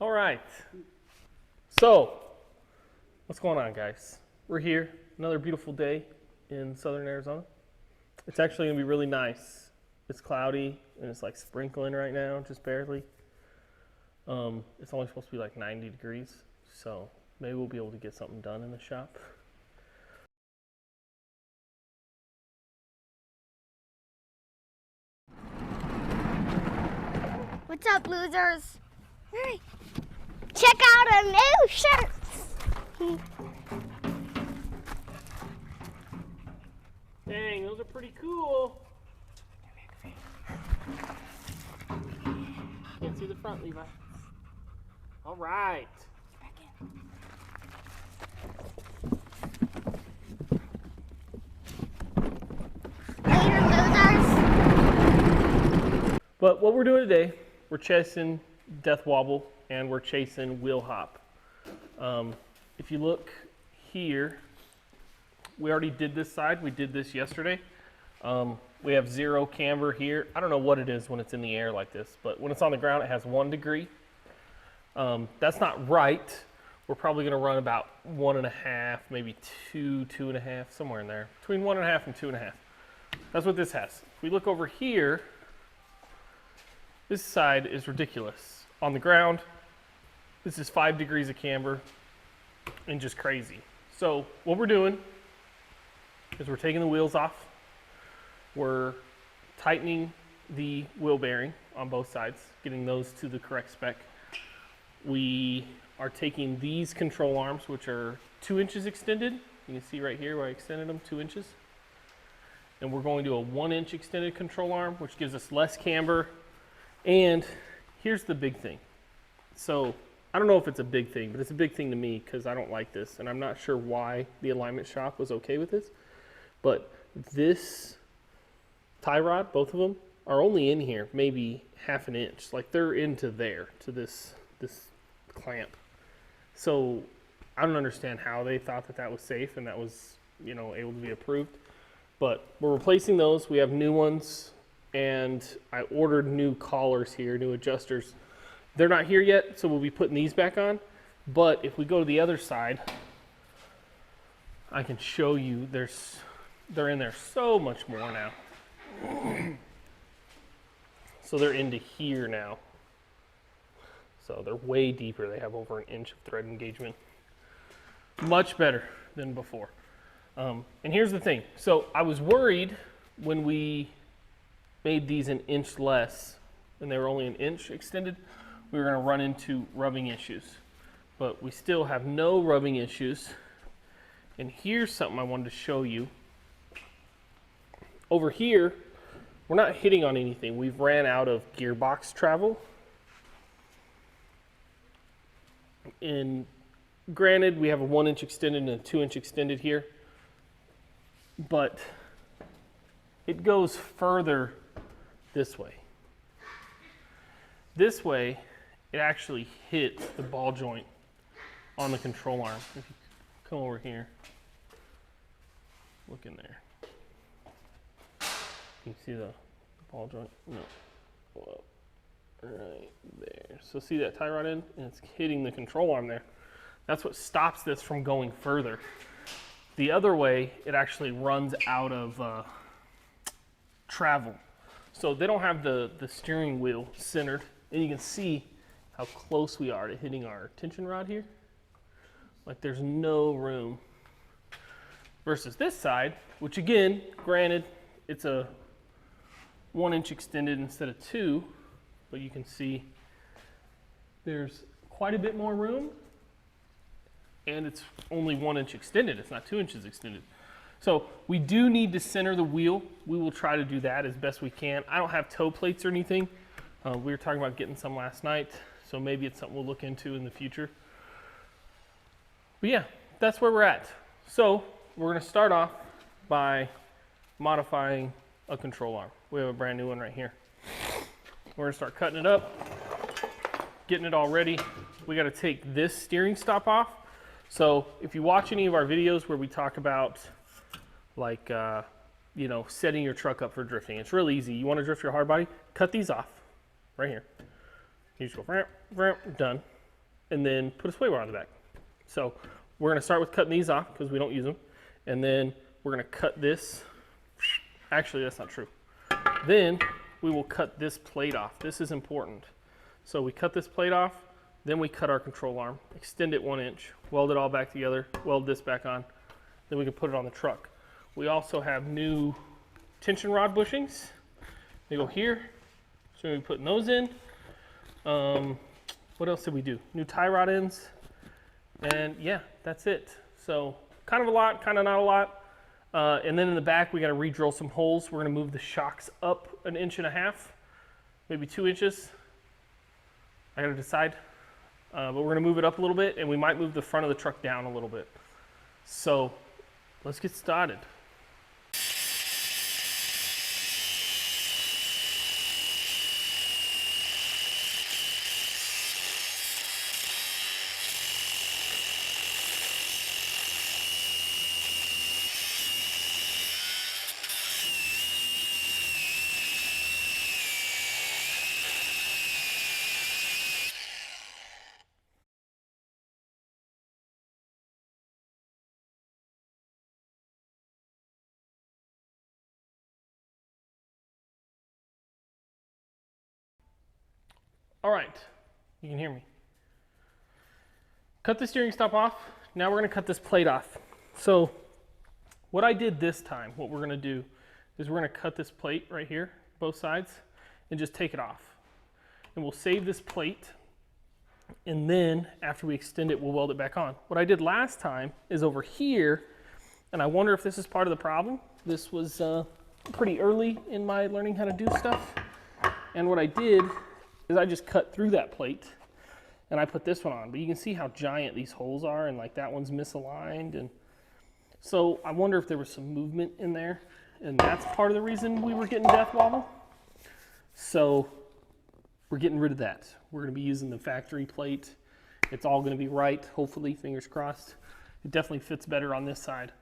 All right. So, what's going on, guys? We're here, another beautiful day in southern Arizona. It's actually gonna be really nice. It's cloudy and it's like sprinkling right now, just barely. It's only supposed to be like 90 degrees, so maybe we'll be able to get something done in the shop. What's up, losers? Hey, check out our new shirts. Dang, those are pretty cool. Can't see the front, Levi. All right. Later, losers. But what we're doing today, we're chasing Death Wobble and we're chasing Wheel Hop. If you look here, we already did this side. We did this yesterday. We have 0 camber here. I don't know what it is when it's in the air like this, but when it's on the ground, it has 1 degree. That's not right. We're probably gonna run about 1.5, maybe 2, 2.5, somewhere in there. Between 1.5 and 2.5. That's what this has. If we look over here, this side is ridiculous. On the ground, this is 5 degrees of camber and just crazy. So what we're doing is we're taking the wheels off. We're tightening the wheel bearing on both sides, getting those to the correct spec. We are taking these control arms, which are 2 inches extended. You can see right here where I extended them 2 inches. And we're going to a 1-inch extended control arm, which gives us less camber. And here's the big thing. So I don't know if it's a big thing, but it's a big thing to me because I don't like this. And I'm not sure why the alignment shop was okay with this. But this tie rod, both of them, are only in here maybe 1/2 inch. Like they're into there, to this clamp. So I don't understand how they thought that that was safe and that was, you know, able to be approved. But we're replacing those. We have new ones. And I ordered new collars here, new adjusters. They're not here yet, so we'll be putting these back on. But if we go to the other side, I can show you they're in there so much more now. So they're into here now. So they're way deeper. They have over 1 inch of thread engagement. Much better than before. And here's the thing. So I was worried when we made these 1 inch less and they were only 1 inch extended, we were going to run into rubbing issues. But we still have no rubbing issues. And here's something I wanted to show you. Over here, we're not hitting on anything. We've ran out of gearbox travel. And granted, we have a 1 inch extended and a 2 inch extended here. But it goes further this way. This way, it actually hits the ball joint on the control arm. If you come over here, look in there. You see the ball joint? No. Well, right there. So see that tie rod in? And it's hitting the control arm there. That's what stops this from going further. The other way, it actually runs out of travel. So they don't have the steering wheel centered, and you can see how close we are to hitting our tension rod here. Like there's no room. Versus this side, which again, granted, it's a 1 inch extended instead of 2, but you can see there's quite a bit more room, and it's only 1 inch extended. It's not 2 inches extended. So we do need to center the wheel. We will try to do that as best we can. I don't have toe plates or anything. We were talking about getting some last night, so maybe it's something we'll look into in the future. But yeah, that's where we're at. So we're gonna start off by modifying a control arm. We have a brand new one right here. We're gonna start cutting it up, getting it all ready. We gotta take this steering stop off. So if you watch any of our videos where we talk about like, you know, setting your truck up for drifting, it's real easy. You wanna drift your hard body, cut these off right here. You just go, done. and then put a sway bar on the back. So we're going to start with cutting these off because we don't use them. And then we're going to cut this. Actually, that's not true. Then we will cut this plate off. This is important. So we cut this plate off, then we cut our control arm, extend it 1 inch, weld it all back together, weld this back on, then we can put it on the truck. We also have new tension rod bushings. They go here, so we'll be putting those in. What else did we do? New tie rod ends, and yeah, that's it. So kind of a lot, kind of not a lot. And then in the back, we got to re-drill some holes. We're going to move the shocks up 1.5 inches, maybe 2 inches. I got to decide. But we're going to move it up a little bit, and we might move the front of the truck down a little bit. So let's get started. All right, you can hear me. Cut the steering stop off. Now we're going to cut this plate off. So what I did this time, what we're going to do is we're going to cut this plate right here, both sides, and just take it off. And we'll save this plate, and then after we extend it, we'll weld it back on. What I did last time is over here, and I wonder if this is part of the problem. This was pretty early in my learning how to do stuff. And what I did is I just cut through that plate and I put this one on, but you can see how giant these holes are, and like that one's misaligned, and so I wonder if there was some movement in there, and that's part of the reason we were getting death wobble. So we're getting rid of that. We're going to be using the factory plate. It's all going to be right, hopefully, fingers crossed. It definitely fits better on this side.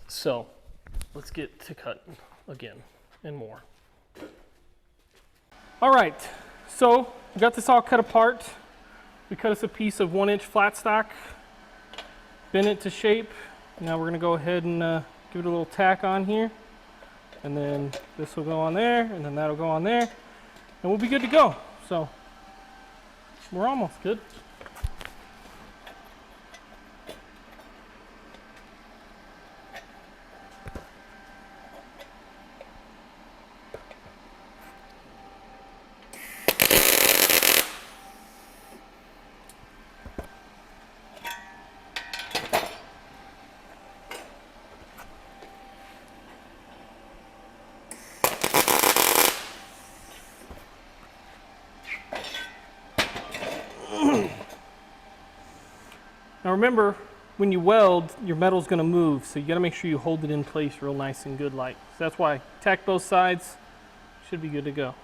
So let's get to cutting again and more. All right. So we got this all cut apart. We cut us a piece of 1 inch flat stock, bend it to shape. Now we're going to go ahead and give it a little tack on here. And then this will go on there, and then that'll go on there. And we'll be good to go. So we're almost good. Now remember, when you weld, your metal's going to move, so you got to make sure you hold it in place real nice and good like. So that's why tack both sides, should be good to go.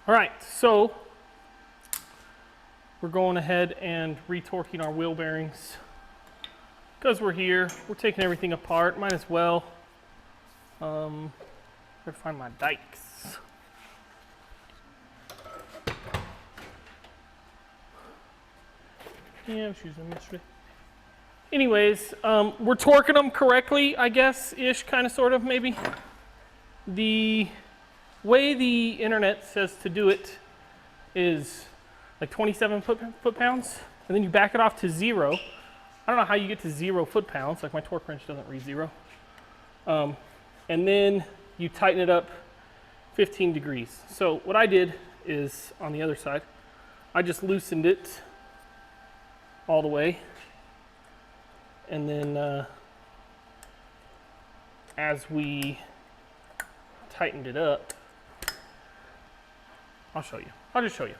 All right, so we're going ahead and retorquing our wheel bearings. Because we're here, we're taking everything apart, might as well. Gotta find my dikes. Yeah, I was using them yesterday. Anyways, we're torquing them correctly, I guess, ish, kind of, sort of, maybe. The way the internet says to do it is like 27 foot-pounds. and then you back it off to 0. I don't know how you get to 0 foot-pounds, like my torque wrench doesn't read 0. And then you tighten it up 15 degrees. So what I did is, on the other side, I just loosened it all the way, and then as we tightened it up, I'll show you. I'll just show you.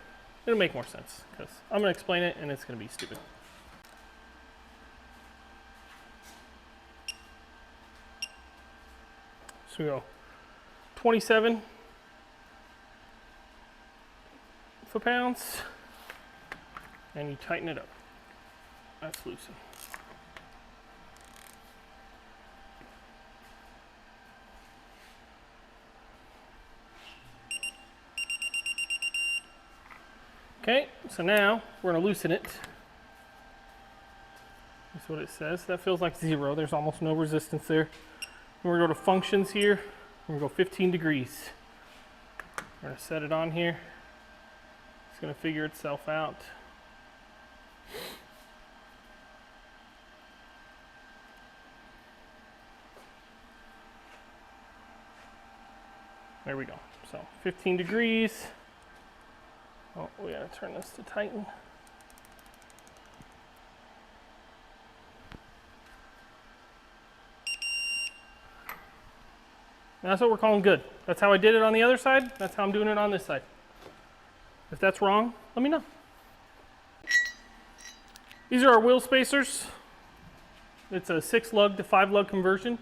It'll make more sense because I'm going to explain it and it's going to be stupid. So we go 27 foot-pounds, and you tighten it up. That's loosened. Okay, so now we're going to loosen it. That's what it says. That feels like 0. There's almost no resistance there. We're going to go to functions here. We're going to go 15 degrees. We're going to set it on here. It's going to figure itself out. There we go. So 15 degrees. Oh, we got to turn this to tighten. And that's what we're calling good. That's how I did it on the other side. That's how I'm doing it on this side. If that's wrong, let me know. These are our wheel spacers. It's a 6 lug to 5 lug conversion.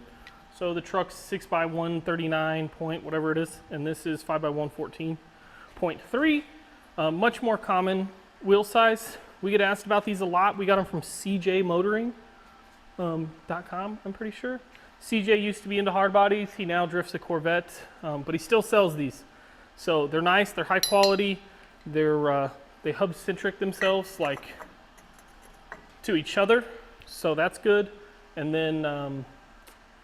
So the truck's 6x139 point, whatever it is, and this is 5x114.3. Much more common wheel size. We get asked about these a lot. We got them from cjmotoring.com, I'm pretty sure. CJ used to be into hard bodies. He now drifts a Corvette, but he still sells these. So they're nice, they're high quality, they hub-centric themselves like to each other, so that's good. And then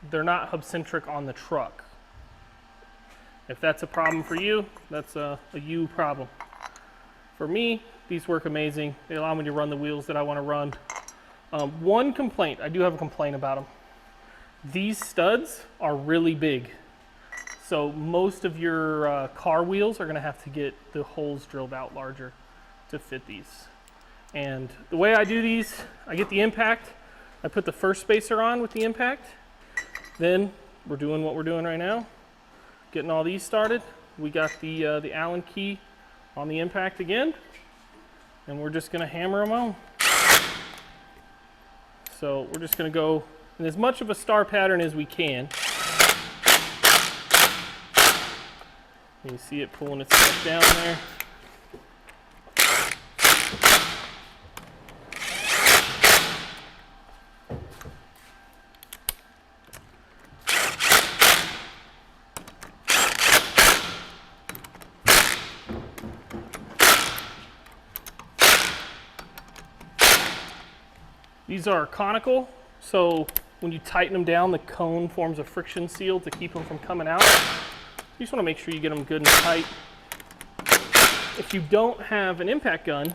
they're not hub-centric on the truck. If that's a problem for you, that's a you problem. For me, these work amazing. They allow me to run the wheels that I want to run. One complaint, I do have a complaint about them. These studs are really big. So most of your car wheels are going to have to get the holes drilled out larger to fit these. And the way I do these, I get the impact, I put the first spacer on with the impact, then we're doing what we're doing right now, getting all these started. We got the Allen key on the impact again, and we're just going to hammer them on. So we're just going to go in as much of a star pattern as we can. You see it pulling itself down there. These are conical, so when you tighten them down, the cone forms a friction seal to keep them from coming out. You just want to make sure you get them good and tight. If you don't have an impact gun,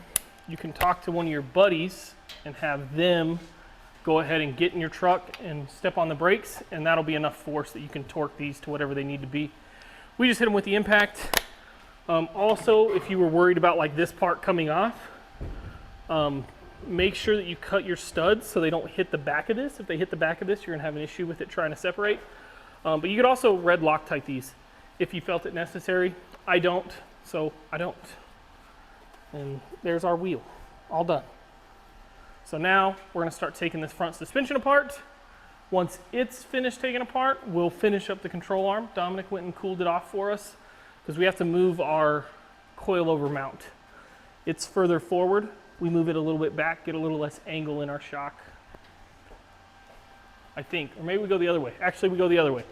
you can talk to one of your buddies and have them go ahead and get in your truck and step on the brakes, and that'll be enough force that you can torque these to whatever they need to be. We just hit them with the impact. Also, if you were worried about like this part coming off, make sure that you cut your studs so they don't hit the back of this. If they hit the back of this, you're gonna have an issue with it trying to separate. But you could also red Loctite these if you felt it necessary. I don't, so I don't. And there's our wheel, all done. So now we're gonna start taking this front suspension apart. Once it's finished taking apart, we'll finish up the control arm. Dominic went and cooled it off for us because we have to move our coilover mount. It's further forward. We move it a little bit back, get a little less angle in our shock, I think. Or maybe we go the other way. Actually, we go the other way.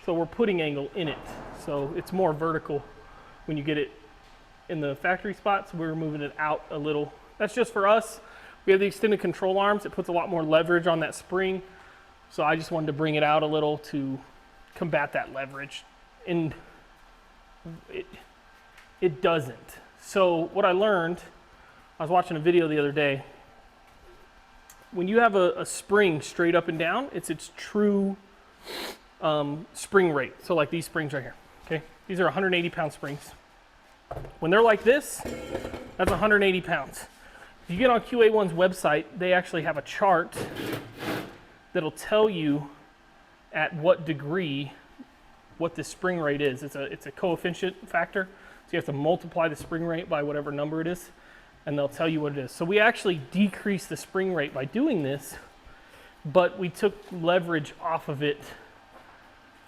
So we're putting angle in it. So it's more vertical when you get it in the factory spots. We're moving it out a little. That's just for us. We have the extended control arms. It puts a lot more leverage on that spring. So I just wanted to bring it out a little to combat that leverage. And it doesn't. So what I learned, I was watching a video the other day, when you have a spring straight up and down, it's its true spring rate. So like these springs right here, okay? These are 180 pound springs. When they're like this, that's 180 pounds. If you get on QA1's website, they actually have a chart that'll tell you at what degree what the spring rate is. It's a coefficient factor, so you have to multiply the spring rate by whatever number it is, and they'll tell you what it is. So we actually decreased the spring rate by doing this, but we took leverage off of it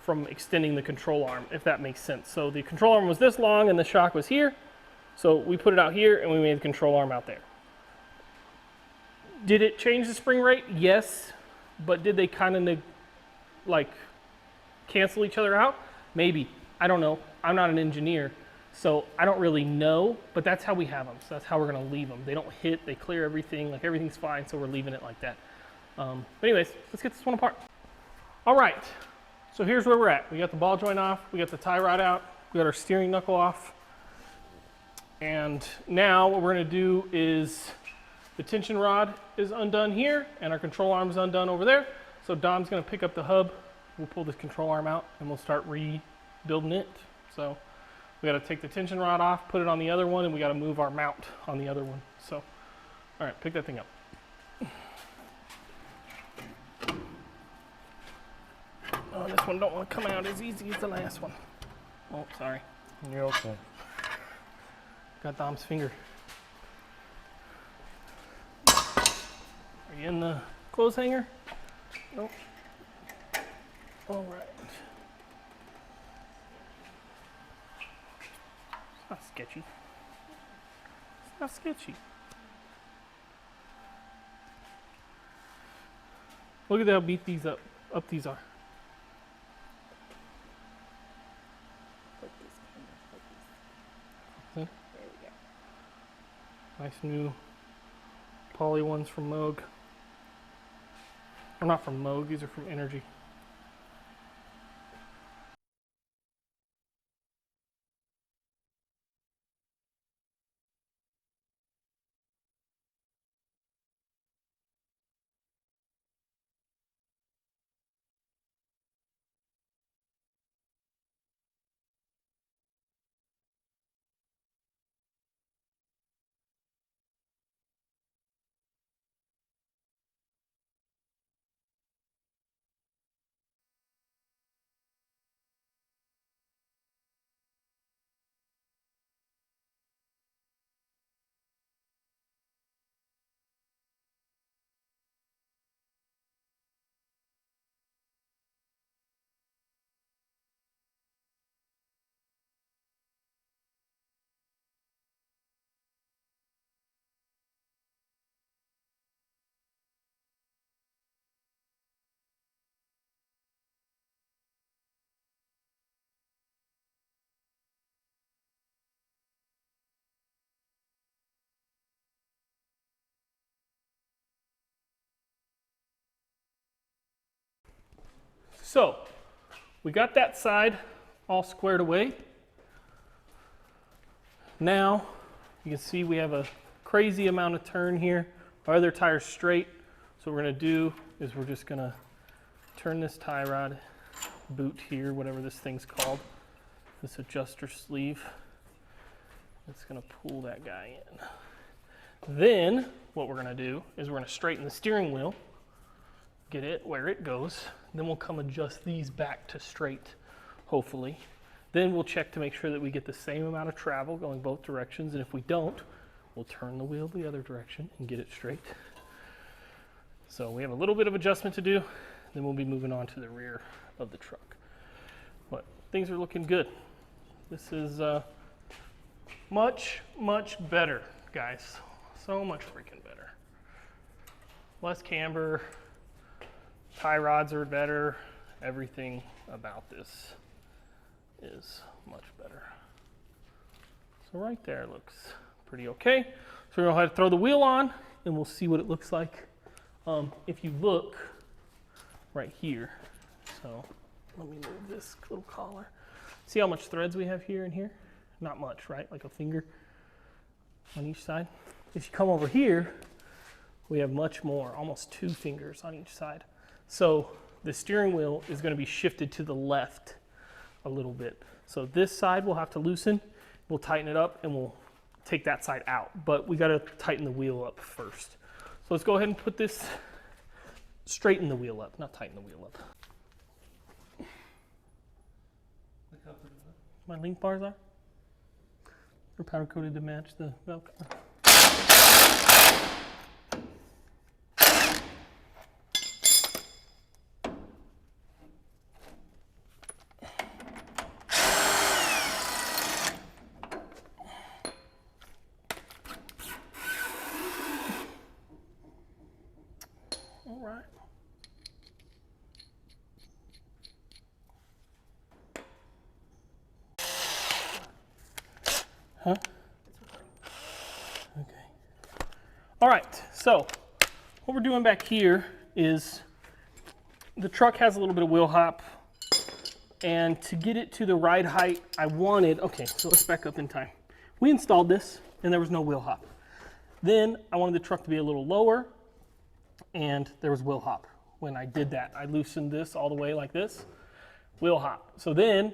from extending the control arm, if that makes sense. So the control arm was this long and the shock was here, so we put it out here and we made the control arm out there. Did it change the spring rate? Yes, but did they kind of like cancel each other out? Maybe. I don't know. I'm not an engineer, so I don't really know, but that's how we have them. So that's how we're gonna leave them. They don't hit, they clear everything, like everything's fine, so we're leaving it like that. But anyways, let's get this one apart. All right, so here's where we're at. We got the ball joint off, we got the tie rod out, we got our steering knuckle off, and now what we're gonna do is the tension rod is undone here, and our control arm is undone over there. So Dom's gonna pick up the hub, we'll pull this control arm out, and we'll start rebuilding it. So we gotta take the tension rod off, put it on the other one, and we gotta move our mount on the other one. So, all right, pick that thing up. Oh, this one don't want to come out as easy as the last one. Oh, sorry. You're okay. Got Dom's finger. Are you in the clothes hanger? Nope. All right. It's not sketchy. It's not sketchy. Look at how beat these up these are. See? There we go. Nice new poly ones from Moog. Or not from Moog, these are from Energy. So, we got that side all squared away. Now, you can see we have a crazy amount of turn here. Our other tire's straight. So what we're gonna do is we're just gonna turn this tie rod, boot here, whatever this thing's called, this adjuster sleeve. It's gonna pull that guy in. Then, what we're gonna do is we're gonna straighten the steering wheel, get it where it goes. Then we'll come adjust these back to straight, hopefully. Then we'll check to make sure that we get the same amount of travel going both directions. And if we don't, we'll turn the wheel the other direction and get it straight. So we have a little bit of adjustment to do. Then we'll be moving on to the rear of the truck. But things are looking good. This is much, much better, guys. So much freaking better. Less camber. Tie rods are better. Everything about this is much better. So right there looks pretty okay. So we're gonna go ahead and throw the wheel on and we'll see what it looks like. If you look right here, so let me move this little collar. See how much threads we have here and here? Not much, right? Like a finger on each side. If you come over here, we have much more, almost 2 fingers on each side. So the steering wheel is going to be shifted to the left a little bit. So this side we'll have to loosen, we'll tighten it up, and we'll take that side out. But we got to tighten the wheel up first. So let's go ahead and put this, straighten the wheel up, not tighten the wheel up. My link bars are? They're powder coated to match the Velcro. All right. Huh? Okay. All right, so what we're doing back here is the truck has a little bit of wheel hop, and to get it to the ride height I wanted, okay, so let's back up in time. We installed this and there was no wheel hop. Then I wanted the truck to be a little lower and there was wheel hop. When I did that, I loosened this all the way like this, wheel hop. So then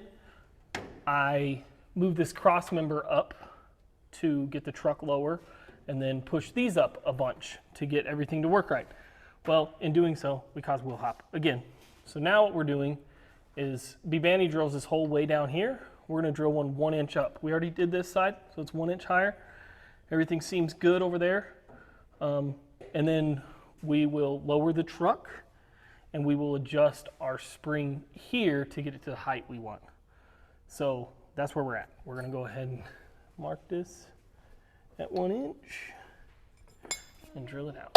I moved this cross member up to get the truck lower and then push these up a bunch to get everything to work right. Well, in doing so, we caused wheel hop again. So now what we're doing is Bibani drills this whole way down here. We're gonna drill one 1 inch up. We already did this side, so it's 1 inch higher. Everything seems good over there. And then we will lower the truck and we will adjust our spring here to get it to the height we want. So that's where we're at. We're gonna go ahead and mark this at 1 inch and drill it out.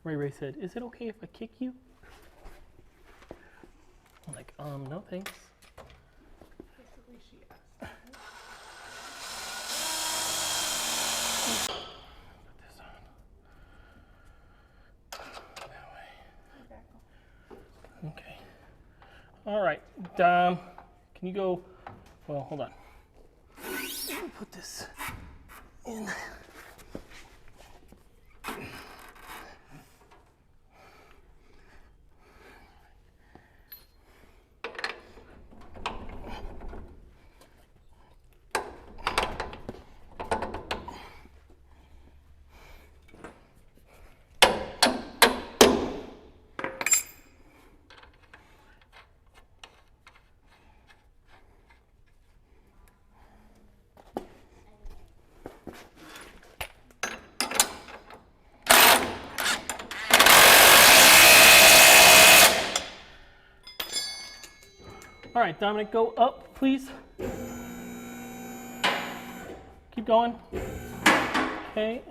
Ray said, "Is it okay if I kick you?" I'm like, no thanks. Put this on. That way. Okay. All right, can you go, well, hold on. Put this in. All right, Dominic, go up, please. Keep going. Okay.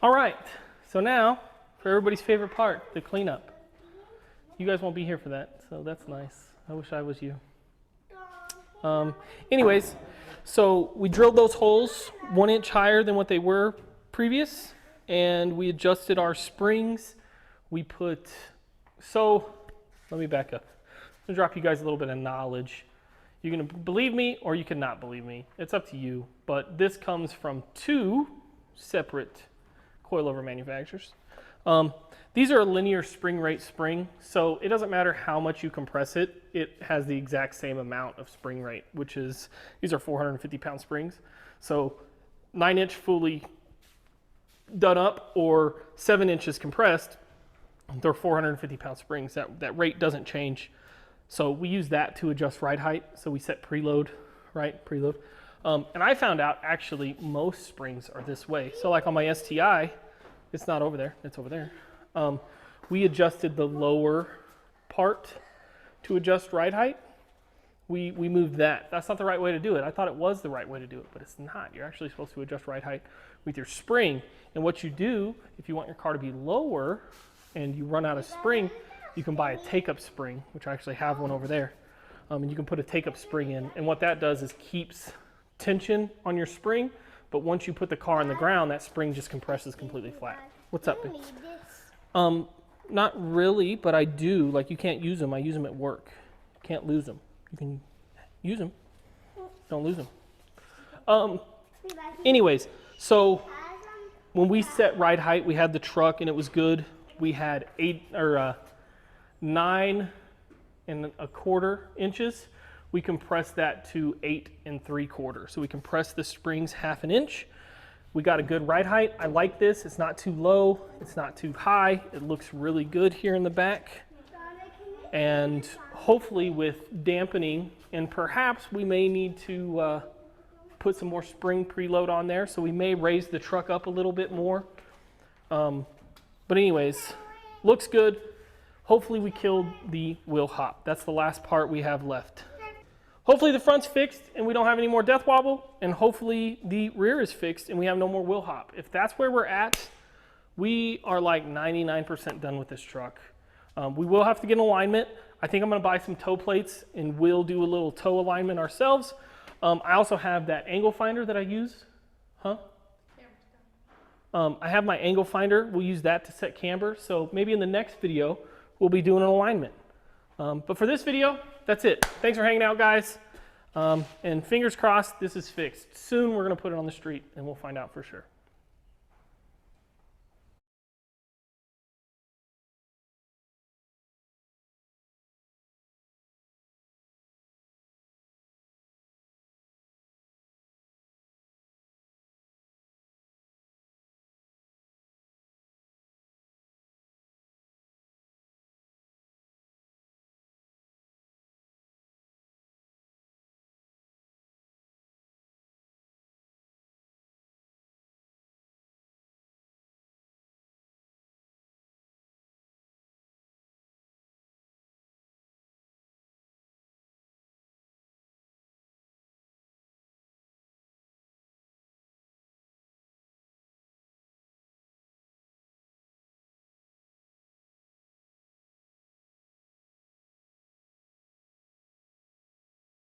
All right, so now for everybody's favorite part, the cleanup. You guys won't be here for that, so that's nice. I wish I was you. Anyways, so we drilled those holes 1 inch higher than what they were previous, and we adjusted our springs. We put, so let me back up. I'm gonna drop you guys a little bit of knowledge. You're gonna believe me or you cannot believe me. It's up to you, but this comes from 2 separate coilover manufacturers. These are a linear spring rate spring, so it doesn't matter how much you compress it, it has the exact same amount of spring rate, which is, these are 450-pound springs. So 9 inch fully done up or 7 inches compressed, they're 450-pound springs. That rate doesn't change. So we use that to adjust ride height. So we set preload, right? Preload. And I found out actually most springs are this way. So like on my STI, it's not over there, it's over there. We adjusted the lower part to adjust ride height. We moved that. That's not the right way to do it. I thought it was the right way to do it, but it's not. You're actually supposed to adjust ride height with your spring. And what you do, if you want your car to be lower and you run out of spring, you can buy a take-up spring, which I actually have one over there. And you can put a take-up spring in. And what that does is keeps tension on your spring. But once you put the car on the ground, that spring just compresses completely flat. What's up, babe? You need this. Not really, but I do. Like, you can't use them. I use them at work. You can't lose them. You can use them. Don't lose them. Anyways, so when we set ride height, we had the truck and it was good. We had 9 1/4 inches. We compressed that to 8 3/4. So we compressed the springs 1/2 inch. We got a good ride height. I like this. It's not too low. It's not too high. It looks really good here in the back. And hopefully with dampening, and perhaps we may need to put some more spring preload on there. So we may raise the truck up a little bit more. But anyways, looks good. Hopefully we killed the wheel hop. That's the last part we have left. Hopefully the front's fixed and we don't have any more death wobble, and hopefully the rear is fixed and we have no more wheel hop. If that's where we're at, we are like 99% done with this truck. We will have to get an alignment. I think I'm gonna buy some toe plates and we'll do a little toe alignment ourselves. I also have that angle finder that I use. I have my angle finder. We'll use that to set camber. So maybe in the next video, we'll be doing an alignment. But for this video, that's it. Thanks for hanging out, guys. And fingers crossed, this is fixed. Soon we're gonna put it on the street and we'll find out for sure.